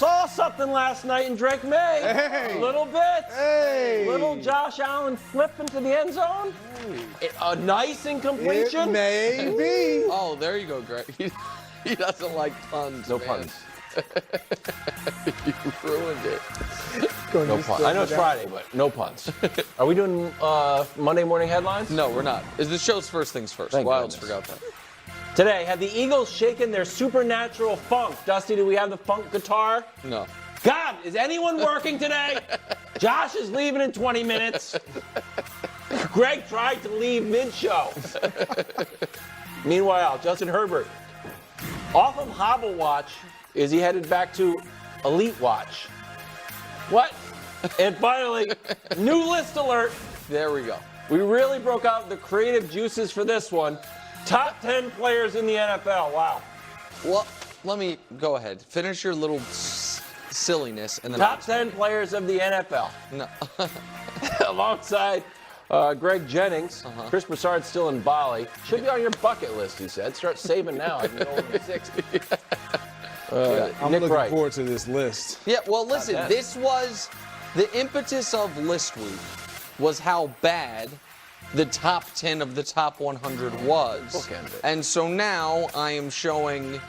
Saw something last night in Drake Maye. Hey. A little bit. Hey. Little Josh Allen flip into the end zone. Hey. A nice incompletion. It may be. Oh, there you go, Greg. He doesn't like puns. No man. puns. You ruined it. No puns. I know it's Friday, but no puns. Are we doing Monday morning headlines? No, we're not. Is the show's first things first? Thank Wilds goodness. forgot that. Today, have the Eagles shaken their supernatural funk? Dusty, do we have the funk guitar? No. God, is anyone working today? Josh is leaving in 20 minutes. Greg tried to leave mid-show. Meanwhile, Justin Herbert, off of Hobble Watch, is he headed back to Elite Watch? What? And finally, new list alert. There we go. We really broke out the creative juices for this one. Top 10 players in the NFL. Wow. Well, let me go ahead. Finish your little silliness and then Top 10 players of the NFL. No. Alongside Greg Jennings. Chris Broussard's still in Bali. Should be on your bucket list, he said. Start saving now. I can go over 60. I'm Nick looking Wright. forward to this list. Yeah, well, listen, 10. this was the impetus of List Week was how bad the top 10 of the top 100 was. Bookend it. And so now I am showing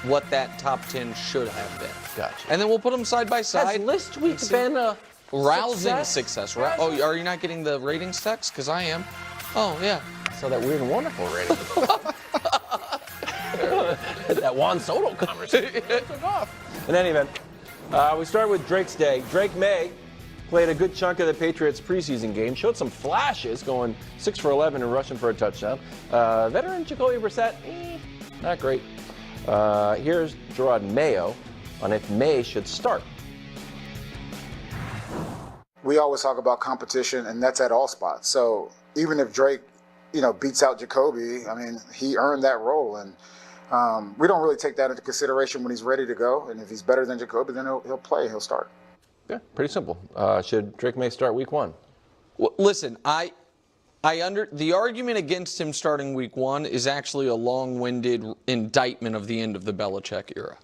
what that top 10 should have been. Gotcha. And then we'll put them side by Has side. list week been a Rousing success. Oh, are you not getting the ratings text? Because I am. Oh, yeah. So that weird and wonderful rating. That Juan Soto conversation took off. In any event, we start with Drake's day. Drake Maye played a good chunk of the Patriots preseason game, showed some flashes, going 6 for 11 and rushing for a touchdown. Veteran Jacoby Brissett, not great. Here's Gerard Mayo on if Maye should start. We always talk about competition, and that's at all spots. So even if Drake, beats out Jacoby, I mean, he earned that role, and we don't really take that into consideration when he's ready to go. And if he's better than Jacoby, then he'll play, he'll start. Yeah, pretty simple. Should Drake Maye start week 1? Well, listen, the argument against him starting week 1 is actually a long-winded indictment of the end of the Belichick era.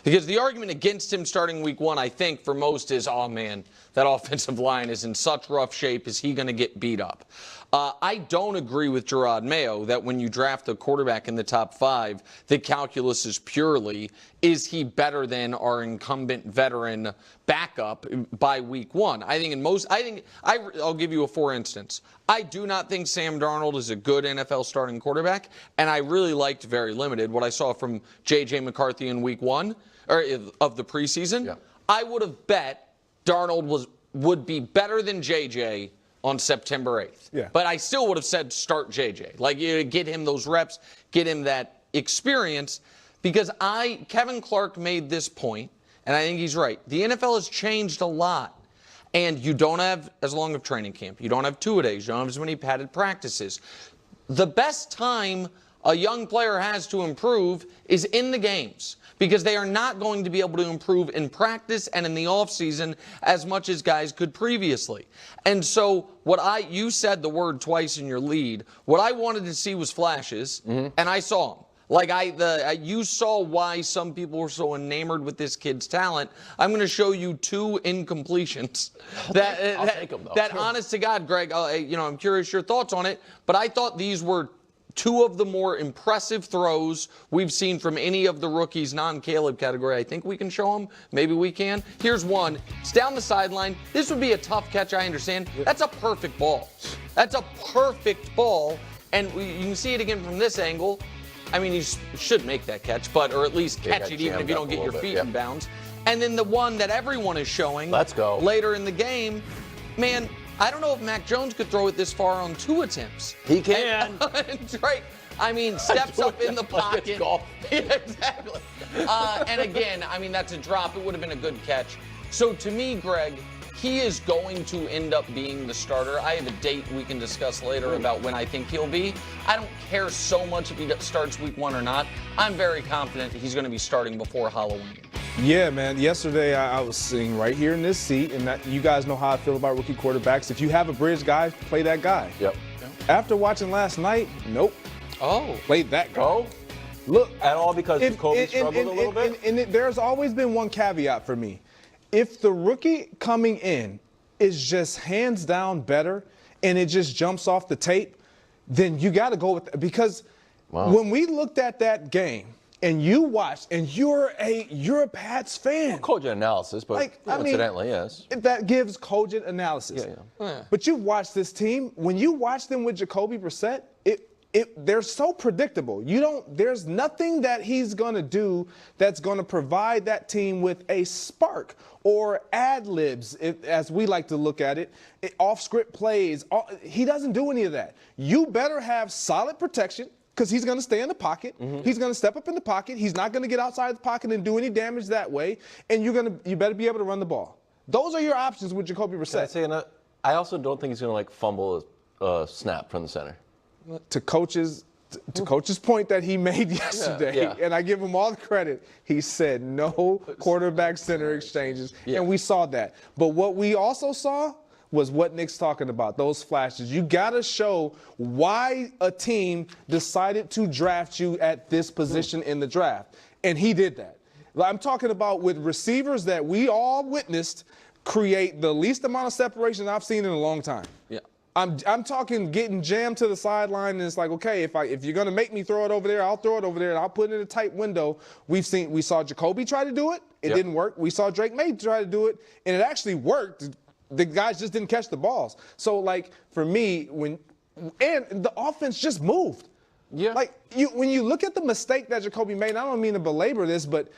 Because the argument against him starting week 1, I think, for most is, oh, man, that offensive line is in such rough shape. Is he going to get beat up? I don't agree with Gerard Mayo that when you draft a quarterback in the top 5, the calculus is purely, is he better than our incumbent veteran backup by week 1? I'll give you a for instance. I do not think Sam Darnold is a good NFL starting quarterback, and I really liked very limited what I saw from J.J. McCarthy in week 1 of the preseason. Yeah. I would have bet Darnold would be better than J.J. on September 8th. Yeah. But I still would have said start JJ. Like, get him those reps, get him that experience. Because Kevin Clark made this point, and I think he's right. The NFL has changed a lot. And you don't have as long of training camp. You don't have two-a-days. You don't have as many padded practices. The best time a young player has to improve is in the games, because they are not going to be able to improve in practice and in the offseason as much as guys could previously. And so you said the word twice in your lead. What I wanted to see was flashes, and I saw them. Like you saw why some people were so enamored with this kid's talent. I'm going to show you 2 incompletions. I'll take them, though. That honest to God, Greg, I'm curious your thoughts on it, but I thought these were 2 of the more impressive throws we've seen from any of the rookies, non-Caleb category. I think we can show them. Maybe we can. Here's one. It's down the sideline. This would be a tough catch, I understand. That's a perfect ball. That's a perfect ball. And you can see it again from this angle. I mean, you should make that catch, or at least catch it even if you don't get your feet in bounds. And then the one that everyone is showing later in the game, man, I don't know if Mac Jones could throw it this far on 2 attempts. He can. And Drake, steps up in the pocket. Yeah, exactly. And again, that's a drop. It would have been a good catch. So to me, Greg, he is going to end up being the starter. I have a date we can discuss later about when I think he'll be. I don't care so much if he starts week 1 or not. I'm very confident he's going to be starting before Halloween. Yeah, man. Yesterday, I was sitting right here in this seat, and you guys know how I feel about rookie quarterbacks. If you have a bridge guy, play that guy. Yep. After watching last night, nope. Oh. Play that guy. Look, at all because Jacoby struggled a little bit? And there's always been one caveat for me. If the rookie coming in is just hands down better and it just jumps off the tape, then you got to go with that. Because when we looked at that game and you watched, and you're a Pats fan. Cogent analysis, but incidentally, yes. That gives cogent analysis. Yeah. But you've watched this team. When you watch them with Jacoby Brissett, they're so predictable. There's nothing that he's going to do that's going to provide that team with a spark or ad libs, as we like to look at it, off script plays. He doesn't do any of that. You better have solid protection because he's going to stay in the pocket. He's going to step up in the pocket. He's not going to get outside the pocket and do any damage that way. And you better be able to run the ball. Those are your options with Jacoby Brissett. I also don't think he's going to fumble a snap from the center. To coach's point that he made yesterday, and I give him all the credit, he said no quarterback center exchanges, and we saw that. But what we also saw was what Nick's talking about, those flashes. You got to show why a team decided to draft you at this position in the draft, and he did that. I'm talking about with receivers that we all witnessed create the least amount of separation I've seen in a long time. Yeah. I'm talking getting jammed to the sideline, and it's like, okay, if you're gonna make me throw it over there, I'll throw it over there, and I'll put it in a tight window. We saw Jacoby try to do it. It didn't work. We saw Drake Maye try to do it, and it actually worked. The guys just didn't catch the balls. So, for me, and the offense just moved. Yeah. When you look at the mistake that Jacoby made, and I don't mean to belabor this, but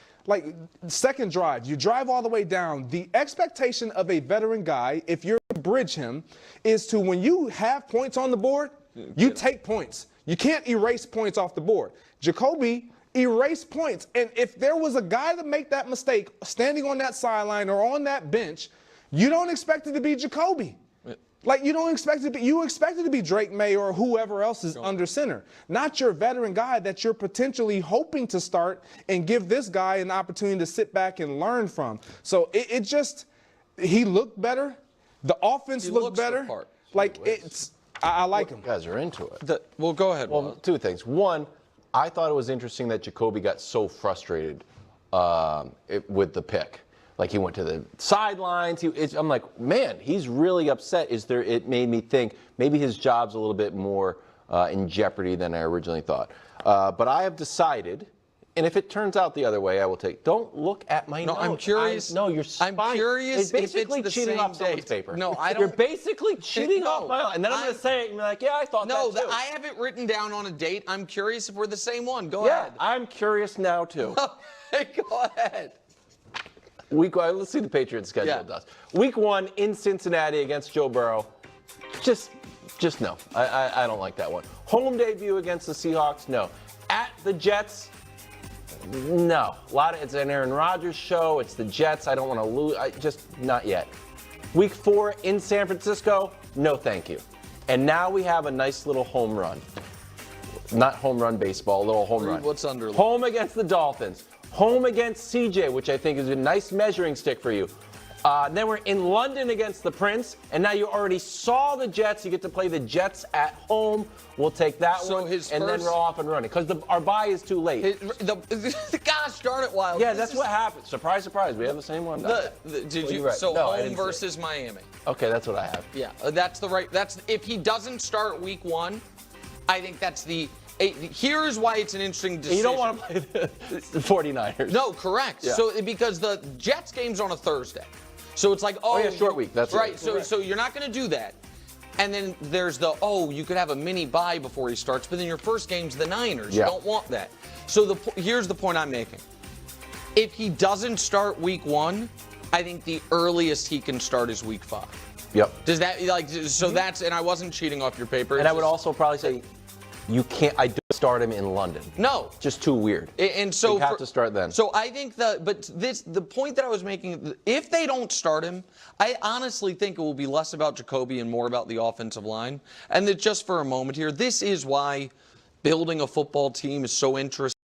second drive, you drive all the way down. The expectation of a veteran guy, if you're to bridge him, is to when you have points on the board, you take points. You can't erase points off the board. Jacoby erased points. And if there was a guy to make that mistake standing on that sideline or on that bench, you don't expect it to be Jacoby. You don't expect it to be, you expect it to be Drake Maye or whoever else is under center, not your veteran guy that you're potentially hoping to start and give this guy an opportunity to sit back and learn from. So he looked better. The offense looked better. I like him. You guys are into it. Well, go ahead. Well, two things. One, I thought it was interesting that Jacoby got so frustrated with the pick. He went to the sidelines. I'm like, man, he's really upset. It made me think maybe his job's a little bit more in jeopardy than I originally thought. But I have decided, and if it turns out the other way, I will take. Don't look at my notes. I'm curious. You're spying. I'm curious You're basically if it's the cheating same off someone's date. paper. No, I don't. You're basically cheating off my. And then I'm going to say it and be like, yeah, I thought that too. No, I have it written down on a date. I'm curious if we're the same one. Go yeah, ahead. I'm curious now too. Go ahead. Let's see the Patriots schedule does. Week 1 in Cincinnati against Joe Burrow. Just no. I don't like that one. Home debut against the Seahawks. No. At the Jets. No. It's an Aaron Rodgers show. It's the Jets. I don't want to lose. Just not yet. Week 4 in San Francisco. No, thank you. And now we have a nice little home run. Not home run baseball. A little home run. What's underlined? Home against the Dolphins. Home against CJ, which I think is a nice measuring stick for you. Then we're in London against the Prince, and now you already saw the Jets. You get to play the Jets at home. We'll take that one, and then we're off and running because our bye is too late. Gosh darn it, Wild. Yeah, that's what happened. Surprise, surprise. We have the same one. Home versus Miami. Okay, that's what I have. Yeah, that's the right. If he doesn't start week 1, I think that's the. Here's why it's an interesting decision. You don't want to play the 49ers. No, correct. Yeah. So because the Jets game's on a Thursday. So it's like, short week. That's right. So you're not going to do that. And then there's you could have a mini bye before he starts, but then your first game's the Niners. Yeah. You don't want that. So here's the point I'm making. If he doesn't start week 1, I think the earliest he can start is week 5. Yep. Does that that's, and I wasn't cheating off your paper. And I would also probably say, you can't. I don't start him in London. No, just too weird. And so you have to start then. So I think the point that I was making, if they don't start him, I honestly think it will be less about Jacoby and more about the offensive line. And that just for a moment here, this is why building a football team is so interesting.